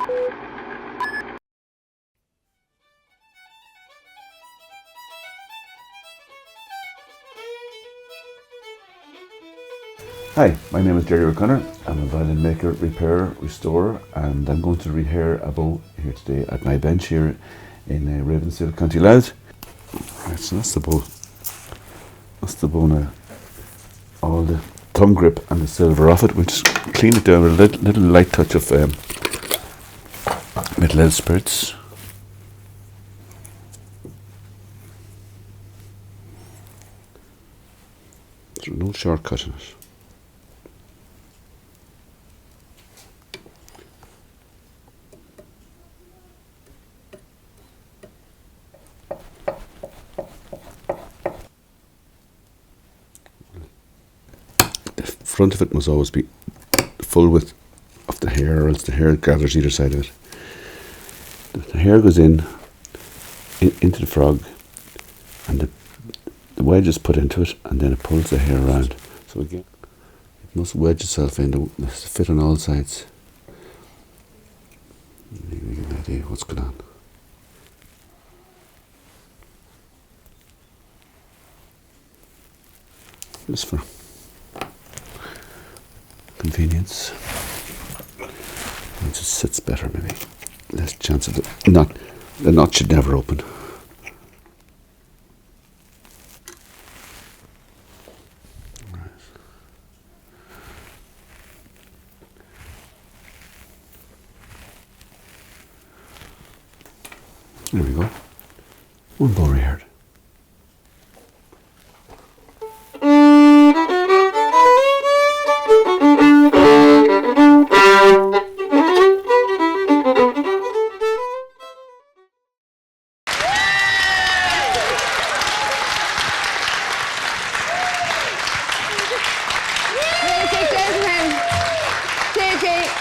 Hi, my name is Jerry O'Connor. I'm a violin maker, repairer, restorer, and I'm going to repair a bow here today at my bench here in Ravensdale, County Louth. Right, so that's the bow. That's the bow now. All the thumb grip and the silver off it. We'll just clean it down with a little light touch of metal lead spirits. There's no shortcut in it. The front of it must always be full width of the hair, or else the hair gathers either side of it. The hair goes into the frog, and the wedge is put into it, and then it pulls the hair around. So again, it must wedge itself in. It must fit on all sides. You get an idea of what's going on. Just for convenience, it just sits better, maybe less chance of the knot should never open. Right. There we go. One bow rehearsed.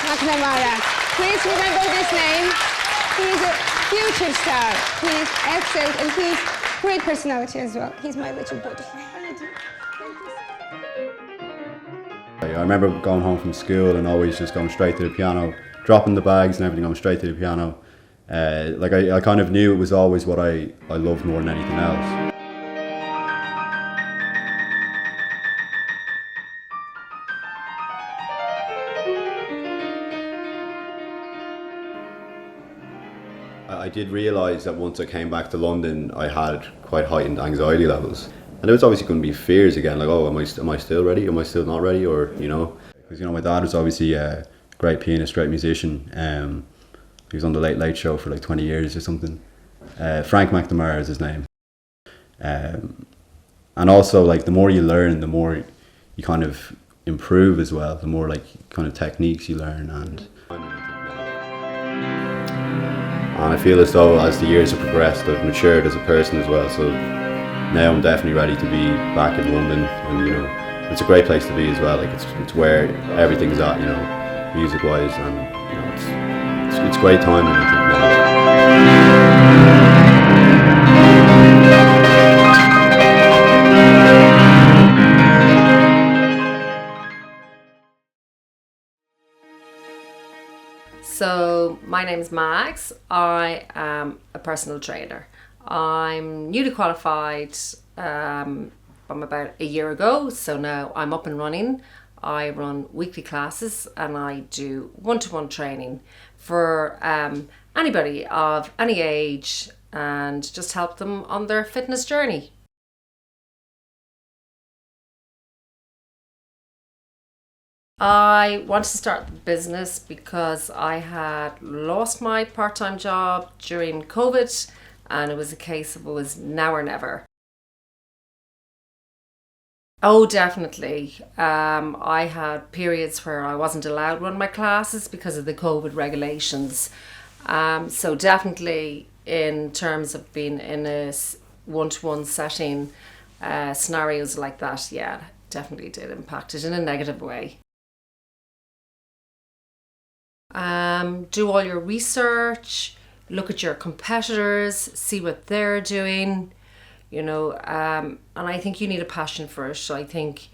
McNamara. Please remember this name. He's a future star. He's excellent and he's great personality as well. He's my little buddy. I remember going home from school and always just going straight to the piano, dropping the bags and everything, going straight to the piano. I kind of knew it was always what I loved more than anything else. I did realise that once I came back to London, I had quite heightened anxiety levels. And there was obviously going to be fears again, like, oh, am I still ready? Am I still not ready? Or, you know, because, you know, my dad was obviously a great pianist, great musician. He was on the Late Late Show for like 20 years or something. Frank McNamara is his name. And also, like, the more you learn, the more you kind of improve as well, the more, like, kind of techniques you learn. And I feel as though as the years have progressed, I've matured as a person as well. So now I'm definitely ready to be back in London, and, you know, it's a great place to be as well. Like, it's where everything's at, you know, music-wise, and, you know, it's great timing, I think, now. So my name is Max. I am a personal trainer. I'm newly qualified from about a year ago, so now I'm up and running. I run weekly classes and I do one-to-one training for anybody of any age, and just help them on their fitness journey. I wanted to start the business because I had lost my part-time job during COVID, and it was a case of it was now or never. Oh, definitely. I had periods where I wasn't allowed to run my classes because of the COVID regulations. So definitely in terms of being in a one-to-one setting, scenarios like that, yeah, definitely did impact it in a negative way. Do all your research, look at your competitors, see what they're doing, you know, and I think you need a passion for it. So I think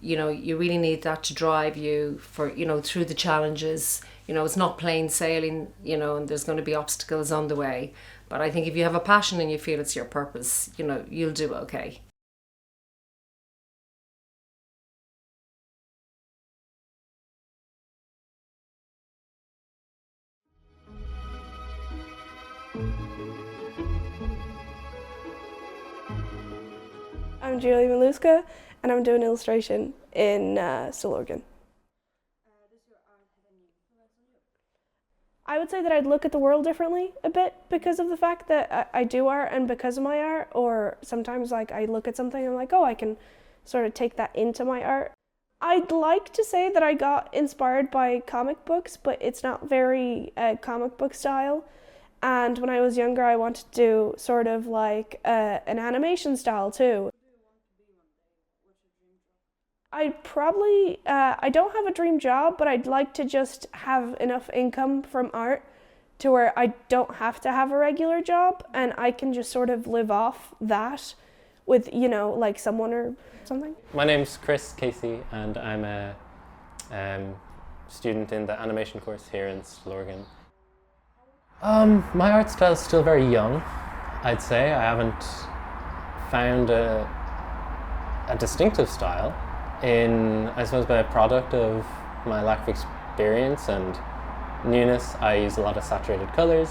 you know, you really need that to drive you for, you know, through the challenges. You know, it's not plain sailing, you know, and there's going to be obstacles on the way. But I think if you have a passion and you feel it's your purpose, you know, you'll do okay. I'm Julie Maluska, and I'm doing illustration in Stillorgan. I would say that I'd look at the world differently a bit because of the fact that I do art and because of my art, or sometimes like I look at something and I'm like, oh, I can sort of take that into my art. I'd like to say that I got inspired by comic books, but it's not very comic book style. And when I was younger, I wanted to do sort of like an animation style too. I'd probably, I don't have a dream job, but I'd like to just have enough income from art to where I don't have to have a regular job and I can just sort of live off that with, you know, like someone or something. My name's Chris Casey and I'm a student in the animation course here in Stillorgan. My art style is still very young, I'd say. I haven't found a distinctive style. I suppose by a product of my lack of experience and newness, I use a lot of saturated colors,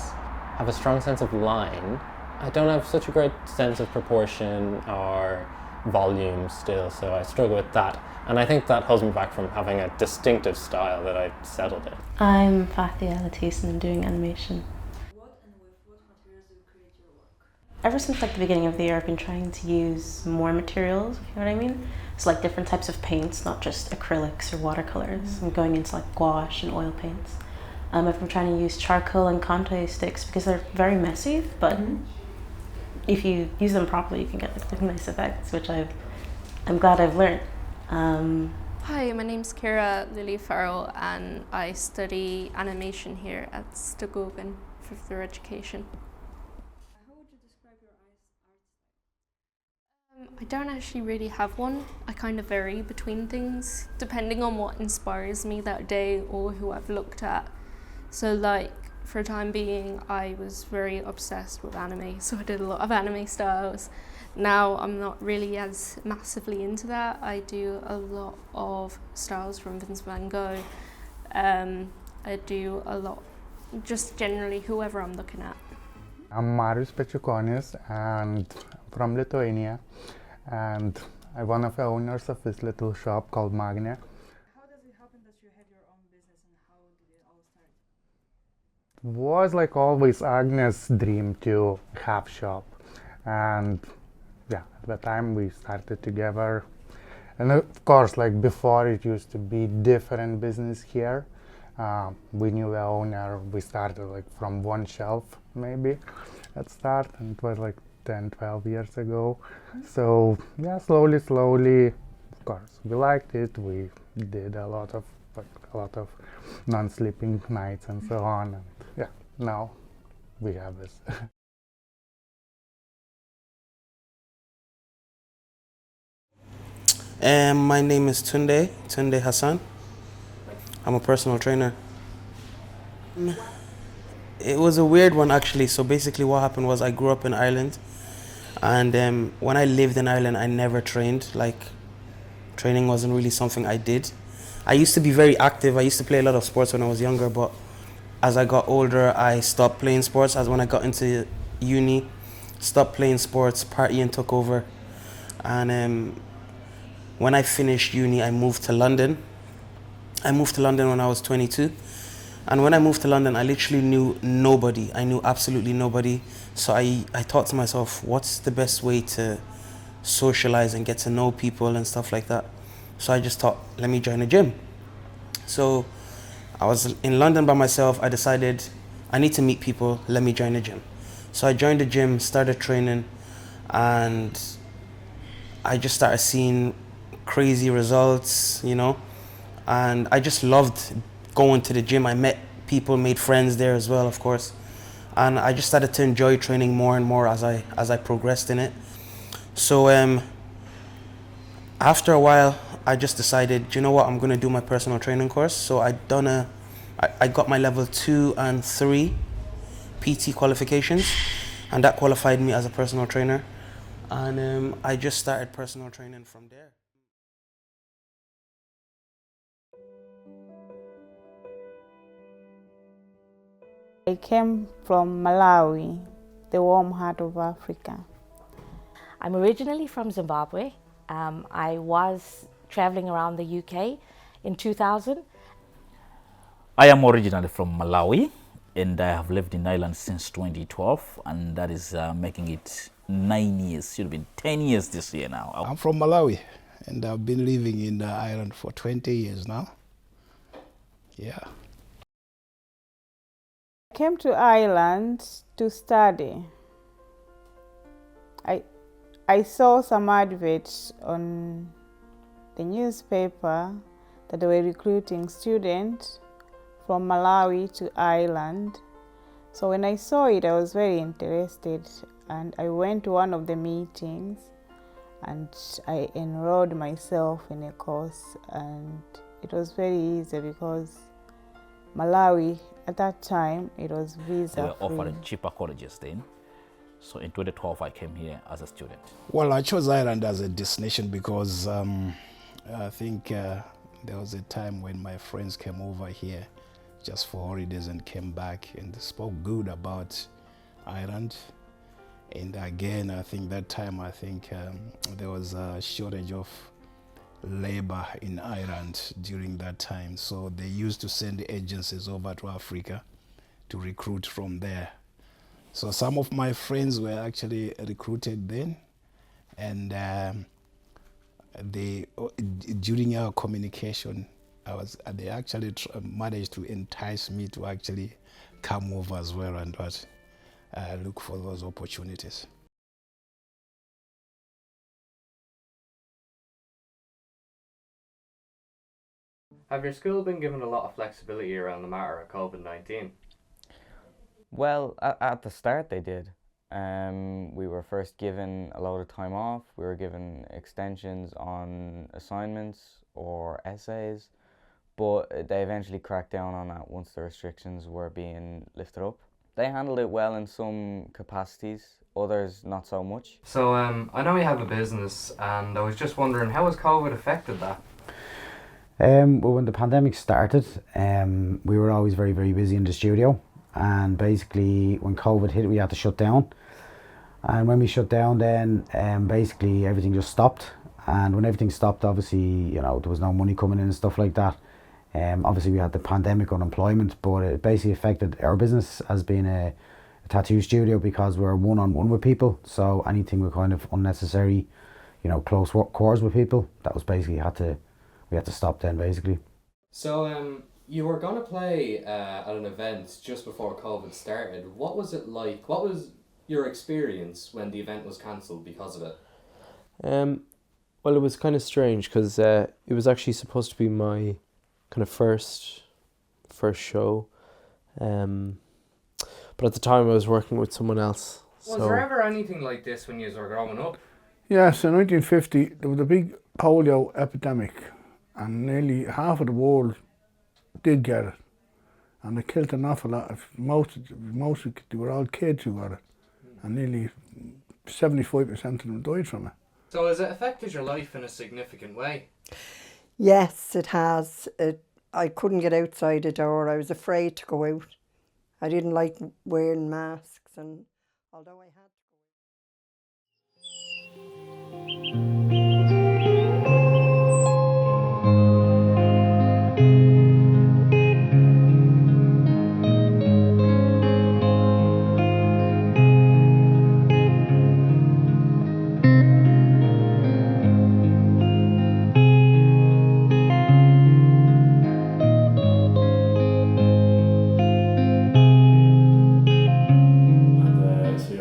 have a strong sense of line. I don't have such a great sense of proportion or volume still, so I struggle with that. And I think that holds me back from having a distinctive style that I settled in. I'm Fathia Latis and I'm doing animation. What and with what materials do you create your work? Ever since like the beginning of the year, I've been trying to use more materials, if you know what I mean. So like different types of paints, not just acrylics or watercolors. I'm going into like gouache and oil paints. I've been trying to use charcoal and Conte sticks because they're very messy, but if you use them properly, you can get like nice effects, which I'm glad I've learned. Hi, my name's Kira Lily Farrell and I study animation here at Stillorgan for further education. How would you describe your art style? I don't actually really have one. I kind of vary between things depending on what inspires me that day or who I've looked at. So like for a time being I was very obsessed with anime, so I did a lot of anime styles. Now I'm not really as massively into that. I do a lot of styles from Vincent van Gogh. I do a lot, just generally whoever I'm looking at. I'm Marius Pechukonis and I'm from Lithuania, and I'm one of the owners of this little shop called Magne. How does it happen that you have your own business and how did it all start? It was like always Agnes' dream to have shop, and yeah, at the time we started together. And of course, like before, it used to be different business here. We knew the owner. We started like from one shelf maybe at start, and it was like 10-12 years ago. So yeah, slowly, of course, we liked it. We did a lot of non-sleeping nights and so on. And yeah, now we have this. My name is Tunde Hassan. I'm a personal trainer. It was a weird one actually. So basically what happened was I grew up in Ireland, and when I lived in Ireland I never trained. Like training wasn't really something I did. I used to be very active. I used to play a lot of sports when I was younger, but as I got older I stopped playing sports. As when I got into uni, stopped playing sports, partying took over, and when I finished uni, I moved to London. I moved to London when I was 22. And when I moved to London, I literally knew nobody. I knew absolutely nobody. So I thought to myself, what's the best way to socialize and get to know people and stuff like that? So I just thought, let me join a gym. So I was in London by myself. I decided I need to meet people. Let me join a gym. So I joined the gym, started training, and I just started seeing crazy results, you know, and I just loved going to the gym. I met people, made friends there as well, of course, and I just started to enjoy training more and more as I progressed in it. So after a while, I just decided, you know what, I'm going to do my personal training course. So I got my level 2 and 3 PT qualifications, and that qualified me as a personal trainer. And I just started personal training from there. I came from Malawi, the warm heart of Africa. I'm originally from Zimbabwe. I was traveling around the UK in 2000. I am originally from Malawi, and I have lived in Ireland since 2012, and that is making it 9 years. Should have been 10 years this year now. I'm from Malawi, and I've been living in Ireland for 20 years now. Yeah. I came to Ireland to study. I saw some adverts on the newspaper that they were recruiting students from Malawi to Ireland. So when I saw it, I was very interested, and I went to one of the meetings and I enrolled myself in a course, and it was very easy because Malawi at that time it was visa free. They were offering cheaper colleges then. So in 2012 I came here as a student. Well, I chose Ireland as a destination because I think there was a time when my friends came over here just for holidays and came back and spoke good about Ireland. And again, I think that time, there was a shortage of labor in Ireland during that time. So they used to send agencies over to Africa to recruit from there. So some of my friends were actually recruited then, and during our communication, they actually managed to entice me to actually come over as well and look for those opportunities. Have your school been given a lot of flexibility around the matter of COVID-19? Well, at the start they did. We were first given a lot of time off. We were given extensions on assignments or essays, but they eventually cracked down on that once the restrictions were being lifted up. They handled it well in some capacities, others not so much. So I know you have a business, and I was just wondering, how has COVID affected that? Well, when the pandemic started, we were always very, very busy in the studio. And basically, when COVID hit, we had to shut down. And when we shut down, then basically everything just stopped. And when everything stopped, obviously, you know, there was no money coming in and stuff like that. Obviously, we had the pandemic unemployment, but it basically affected our business as being a tattoo studio because we're one-on-one with people. So anything with kind of unnecessary, you know, close quarters with people, that was basically we had to stop then, basically. So you were going to play at an event just before COVID started. What was it like? What was your experience when the event was cancelled because of it? Well, it was kind of strange because it was actually supposed to be my kind of first show, but at the time I was working with someone else. Was there ever anything like this when you were growing up? Yes, in 1950 there was a big polio epidemic, and nearly half of the world did get it, and it killed an awful lot. Most they were all kids who got it, and nearly 75% of them died from it. So has it affected your life in a significant way? Yes, it has. I couldn't get outside the door. I was afraid to go out. I didn't like wearing masks, and although I had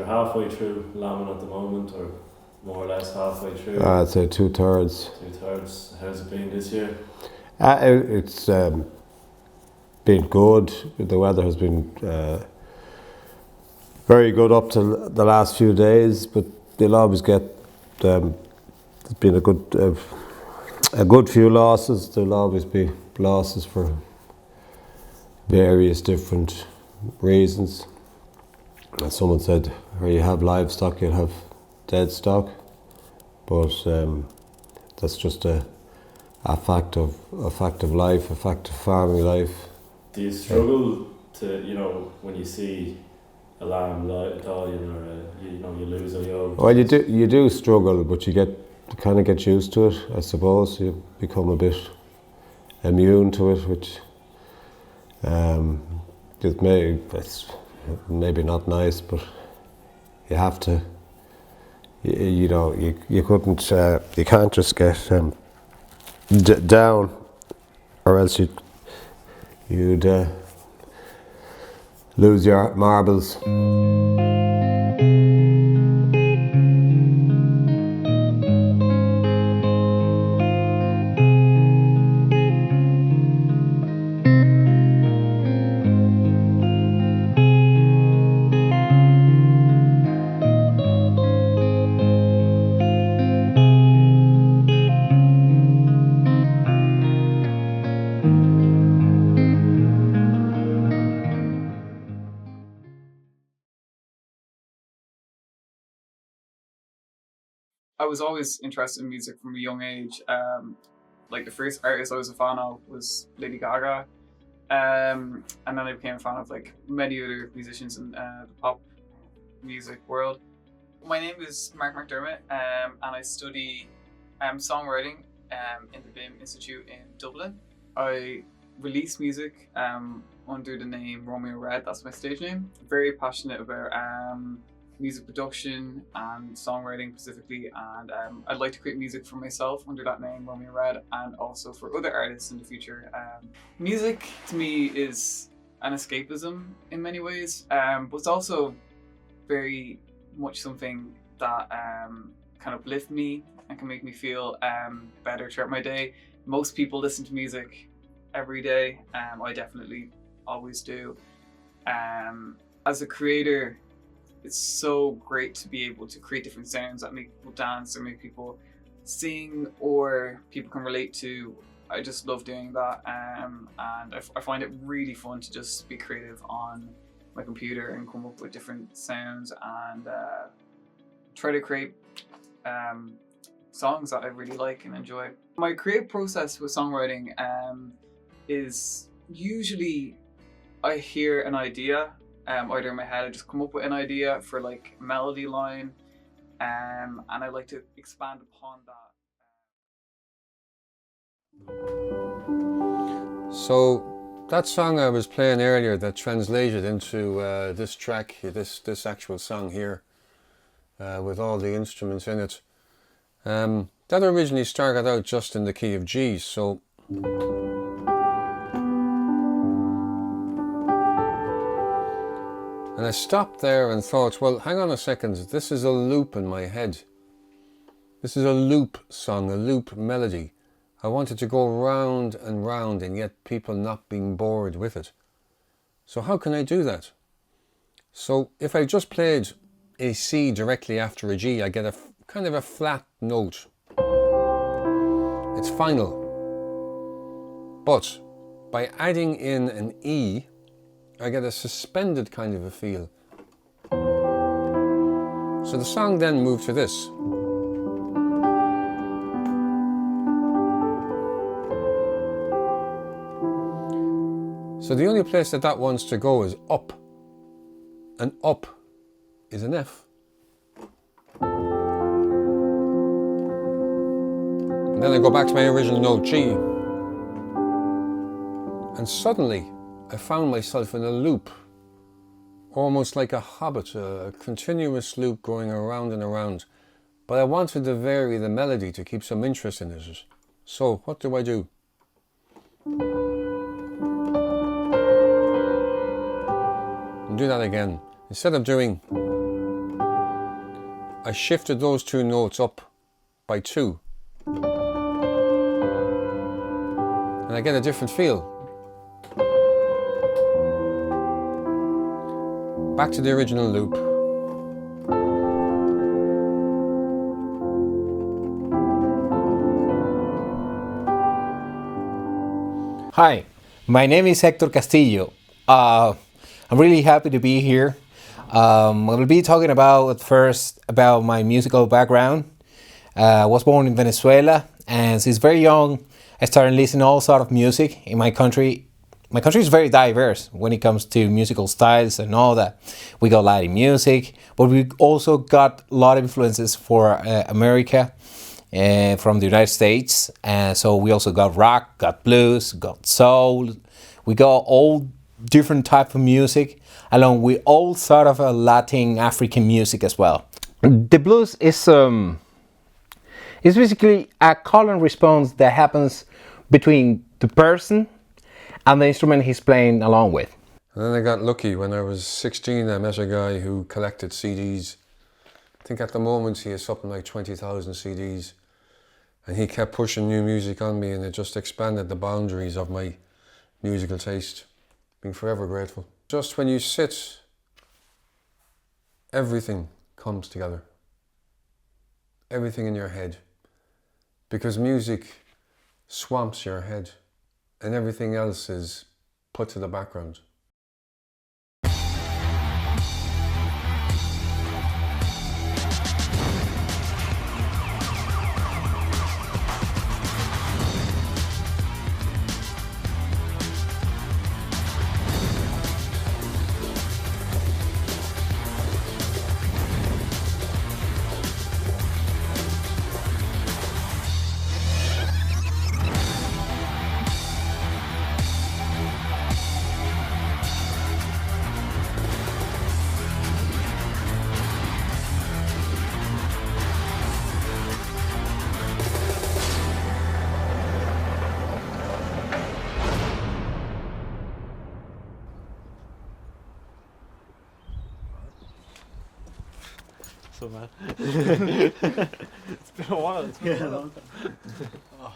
halfway through Lamin at the moment, or more or less halfway through? I'd say 2/3. 2/3. How's it been this year? It's been good. The weather has been very good up to the last few days, but you'll always get, it's been a good a good few losses. There'll always be losses for various different reasons. As someone said, where you have livestock, you'll have dead stock. But that's just a fact of life, a fact of farming life. Do you struggle to, you know, when you see a lamb dying or you lose a young? Well, you do struggle, but you kind of get used to it, I suppose. You become a bit immune to it, which it's maybe not nice, but you have to. You couldn't. You can't just get down, or else you'd lose your marbles. I was always interested in music from a young age. Like the first artist I was a fan of was Lady Gaga, and then I became a fan of like many other musicians in the pop music world. My name is Mark McDermott, and I study songwriting in the BIM Institute in Dublin. I release music under the name Romeo Red. That's my stage name. I'm very passionate about music production and songwriting specifically, and I'd like to create music for myself under that name, Romeo Red, and also for other artists in the future. Music to me is an escapism in many ways, but it's also very much something that can uplift me and can make me feel better throughout my day. Most people listen to music every day. I definitely always do. As a creator, it's so great to be able to create different sounds that make people dance or make people sing or people can relate to. I just love doing that, and I find it really fun to just be creative on my computer and come up with different sounds and try to create songs that I really like and enjoy. My creative process with songwriting is usually I hear an idea either in my head. I just come up with an idea for like a melody line, and I like to expand upon that. So that song I was playing earlier that translated into this track, this actual song here, with all the instruments in it, that originally started out just in the key of G. So and I stopped there and thought, well, hang on a second, this is a loop in my head. This is a loop song, a loop melody. I wanted to go round and round and yet people not being bored with it. So how can I do that? So if I just played a C directly after a G, I get a kind of a flat note. It's final. But by adding in an E, I get a suspended kind of a feel. So the song then moved to this. So the only place that wants to go is up. And up is an F. And then I go back to my original note, G. And suddenly, I found myself in a loop, almost like a hobbit, a continuous loop going around and around. But I wanted to vary the melody to keep some interest in it. So what do I do? And do that again. Instead of doing, I shifted those two notes up by 2. And I get a different feel. Back to the original loop. Hi, my name is Hector Castillo. I'm really happy to be here. I will be talking about first about my musical background. I was born in Venezuela, and since very young, I started listening to all sort of music in my country. My country is very diverse when it comes to musical styles and all that. We got Latin music, but we also got a lot of influences for America. From the United States, and so we also got rock, got blues, got soul. We got all different type of music, along with all sort of Latin African music as well. The blues is basically a call and response that happens between the person and the instrument he's playing along with. And then I got lucky. When I was 16, I met a guy who collected CDs. I think at the moment he has something like 20,000 CDs. And he kept pushing new music on me, and it just expanded the boundaries of my musical taste. Being forever grateful. Just when you sit, everything comes together. Everything in your head. Because music swamps your head, and everything else is put to the background. So bad. It's been a while. It's been a while. Oh.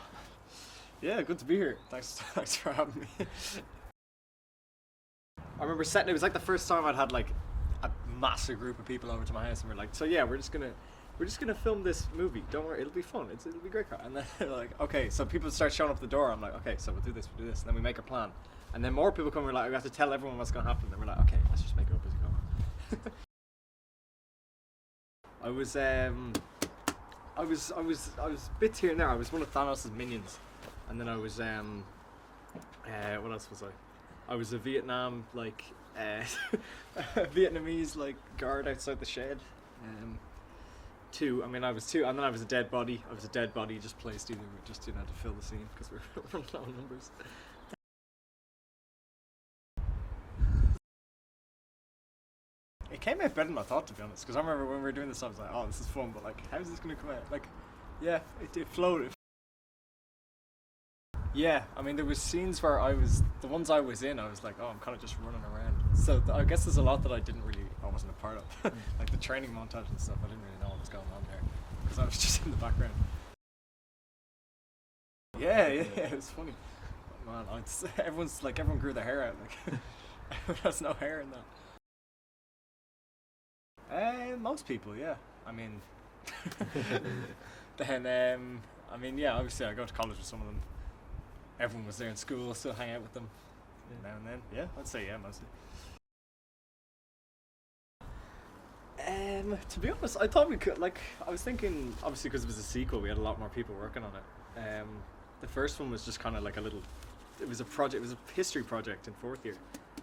Yeah, good to be here. Thanks for having me. I remember setting. It was like the first time I'd had like a massive group of people over to my house, and we're like, so yeah, we're just gonna film this movie. Don't worry, it'll be fun. It'll be great. And then they're like, okay, so people start showing up at the door. I'm like, okay, so we'll do this, and then we make a plan. And then more people come. We're like, we have to tell everyone what's gonna happen. And we're like, okay, let's just make it up as we go. I was bits here and there. I was one of Thanos' minions, and then I was what else was I? I was a Vietnam Vietnamese guard outside the shed. I was two, and then I was a dead body. I was a dead body just placed either just to fill the scene because we were running low on numbers. It came out better than I thought, to be honest, because I remember when we were doing this, I was like, oh, this is fun, but how is this going to come out? Yeah, it flowed. Yeah, I mean, there was scenes where the ones I was in, I was like, oh, I'm kind of just running around. So I guess there's a lot that I wasn't a part of. Like the training montage and stuff, I didn't really know what was going on there, because I was just in the background. Yeah, it was funny. But man, everyone grew their hair out, everyone has no hair in that. Most people, yeah. I mean, then, obviously I go to college with some of them. Everyone was there in school, still hang out with them now and then. Yeah, I'd say yeah, mostly. To be honest, I thought we could, I was thinking, obviously because it was a sequel, we had a lot more people working on it. The first one was just kind of it was a project, it was a history project in fourth year.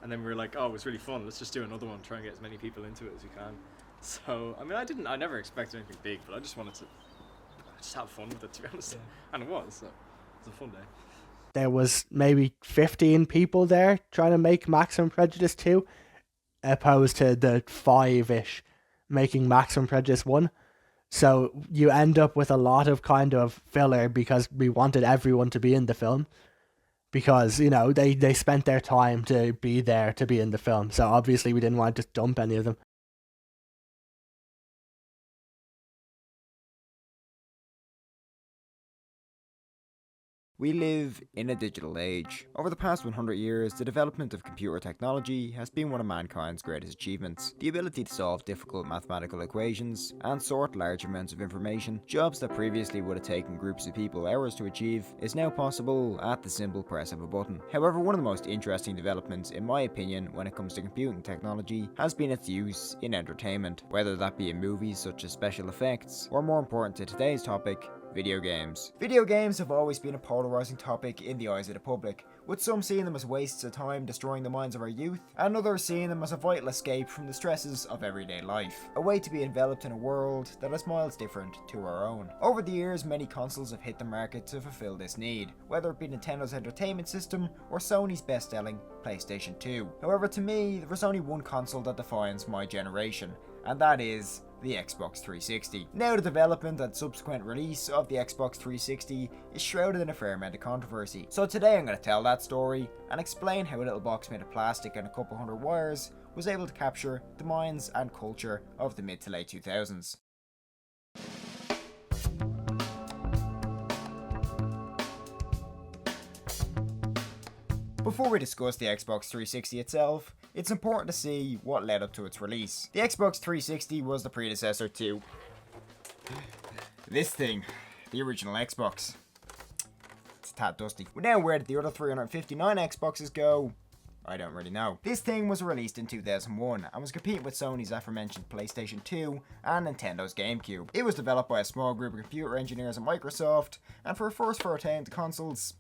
And then we were like, oh, it was really fun, let's just do another one, try and get as many people into it as we can. So, I never expected anything big, but I just wanted to just have fun with it, to be honest. Yeah. And it was, so it was a fun day. There was maybe 15 people there trying to make Maximum Prejudice 2, opposed to the 5-ish making Maximum Prejudice 1. So you end up with a lot of kind of filler because we wanted everyone to be in the film. Because, they spent their time to be there to be in the film. So obviously we didn't want to just dump any of them. We live in a digital age. Over the past 100 years, the development of computer technology has been one of mankind's greatest achievements. The ability to solve difficult mathematical equations and sort large amounts of information, jobs that previously would have taken groups of people hours to achieve, is now possible at the simple press of a button. However, one of the most interesting developments, in my opinion, when it comes to computing technology, has been its use in entertainment, whether that be in movies such as special effects, or more important to today's topic, video games. Video games have always been a polarising topic in the eyes of the public, with some seeing them as wastes of time destroying the minds of our youth, and others seeing them as a vital escape from the stresses of everyday life. A way to be enveloped in a world that is miles different to our own. Over the years, many consoles have hit the market to fulfill this need, whether it be Nintendo's entertainment system or Sony's best-selling PlayStation 2. However, to me, there is only one console that defines my generation, and that is the Xbox 360. Now the development and subsequent release of the Xbox 360 is shrouded in a fair amount of controversy. So today I'm going to tell that story and explain how a little box made of plastic and a couple hundred wires was able to capture the minds and culture of the mid to late 2000s. Before we discuss the Xbox 360 itself, it's important to see what led up to its release. The Xbox 360 was the predecessor to this thing, the original Xbox. It's a tad dusty. But now where did the other 359 Xboxes go? I don't really know. This thing was released in 2001 and was competing with Sony's aforementioned PlayStation 2 and Nintendo's GameCube. It was developed by a small group of computer engineers at Microsoft, and for a first 14 consoles,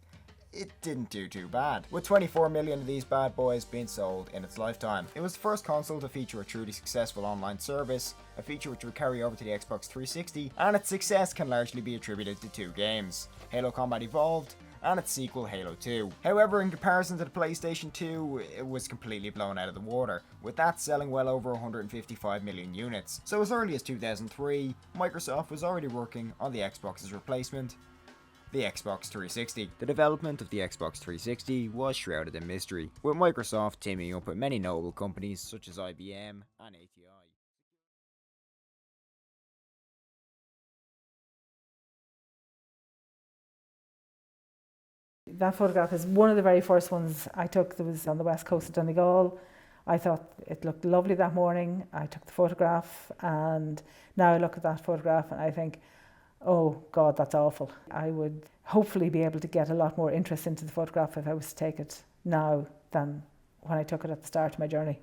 it didn't do too bad, with 24 million of these bad boys being sold in its lifetime. It was the first console to feature a truly successful online service, a feature which would carry over to the Xbox 360, and its success can largely be attributed to two games, Halo Combat Evolved and its sequel Halo 2. However, in comparison to the PlayStation 2, it was completely blown out of the water, with that selling well over 155 million units. So as early as 2003, Microsoft was already working on the Xbox's replacement, the Xbox 360. The development of the Xbox 360 was shrouded in mystery, with Microsoft teaming up with many notable companies such as IBM and ATI. That photograph is one of the very first ones I took that was on the west coast of Donegal. I thought it looked lovely that morning. I took the photograph, and now I look at that photograph and I think, oh God, that's awful. I would hopefully be able to get a lot more interest into the photograph if I was to take it now than when I took it at the start of my journey.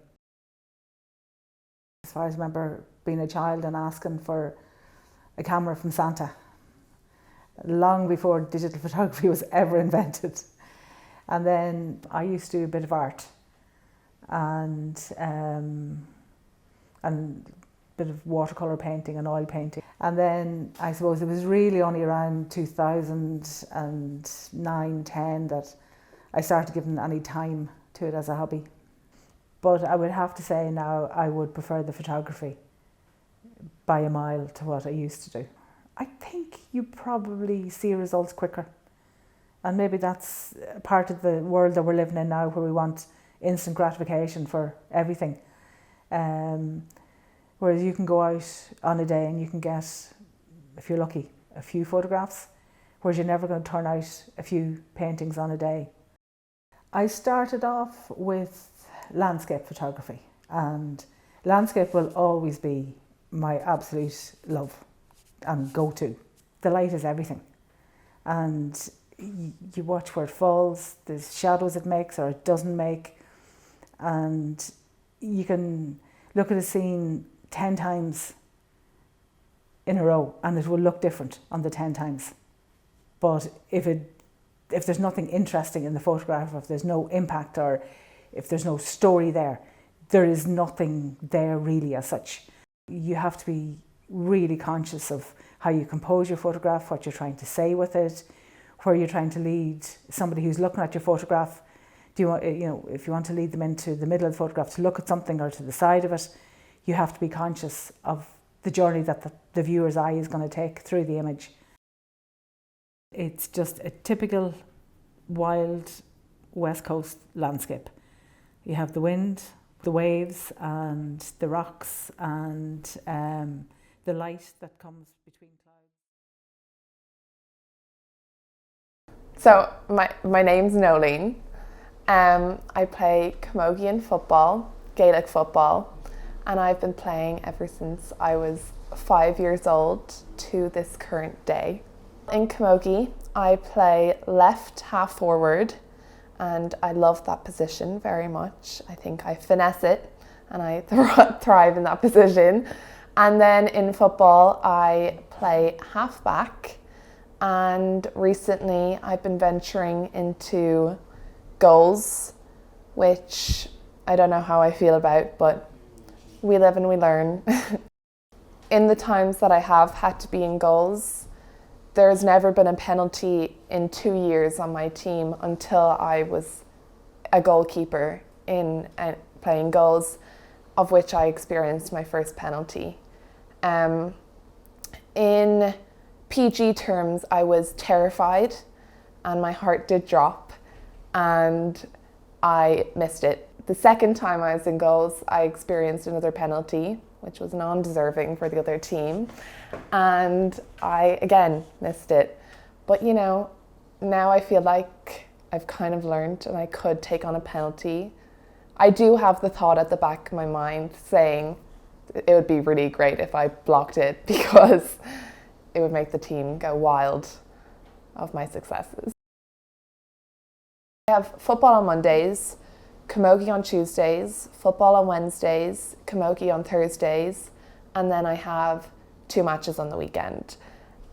As far as I remember being a child and asking for a camera from Santa, long before digital photography was ever invented. And then I used to do a bit of art and bit of watercolour painting and oil painting. And then I suppose it was really only around 2009-10 that I started giving any time to it as a hobby. But I would have to say now I would prefer the photography by a mile to what I used to do. I think you probably see results quicker. And maybe that's part of the world that we're living in now, where we want instant gratification for everything. Whereas you can go out on a day and you can get, if you're lucky, a few photographs, whereas you're never going to turn out a few paintings on a day. I started off with landscape photography, and landscape will always be my absolute love and go-to. The light is everything, and you watch where it falls, the shadows it makes or it doesn't make, and you can look at a scene 10 times in a row and it will look different on the 10 times. But if there's nothing interesting in the photograph, if there's no impact or if there's no story there is nothing there really as such. You have to be really conscious of how you compose your photograph, what you're trying to say with it, where you're trying to lead somebody who's looking at your photograph. Do you want, if you want to lead them into the middle of the photograph to look at something or to the side of it, you have to be conscious of the journey that the viewer's eye is going to take through the image. It's just a typical wild West Coast landscape. You have the wind, the waves and the rocks and the light that comes between clouds. So my name's Nolene. I play Camogian football, Gaelic football, and I've been playing ever since I was 5 years old to this current day. In Camogie, I play left half forward, and I love that position very much. I think I finesse it and I thrive in that position. And then in football, I play half back, and recently I've been venturing into goals, which I don't know how I feel about, but we live and we learn. In the times that I have had to be in goals, there's never been a penalty in 2 years on my team until I was a goalkeeper in playing goals, of which I experienced my first penalty. In PG terms, I was terrified and my heart did drop and I missed it. The second time I was in goals, I experienced another penalty, which was non-deserving for the other team, and I again missed it. But you know, now I feel like I've kind of learned and I could take on a penalty. I do have the thought at the back of my mind saying it would be really great if I blocked it, because it would make the team go wild of my successes. I have football on Mondays, Camogie on Tuesdays, football on Wednesdays, Camogie on Thursdays, and then I have 2 matches on the weekend.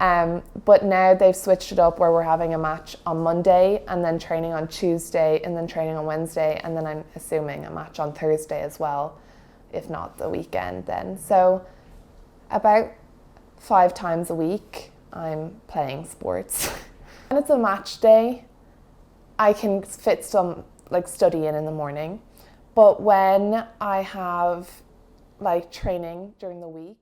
But now they've switched it up where we're having a match on Monday and then training on Tuesday and then training on Wednesday, and then I'm assuming a match on Thursday as well, if not the weekend then. So about 5 times a week I'm playing sports. When it's a match day, I can fit some study in the morning, but when I have training during the week,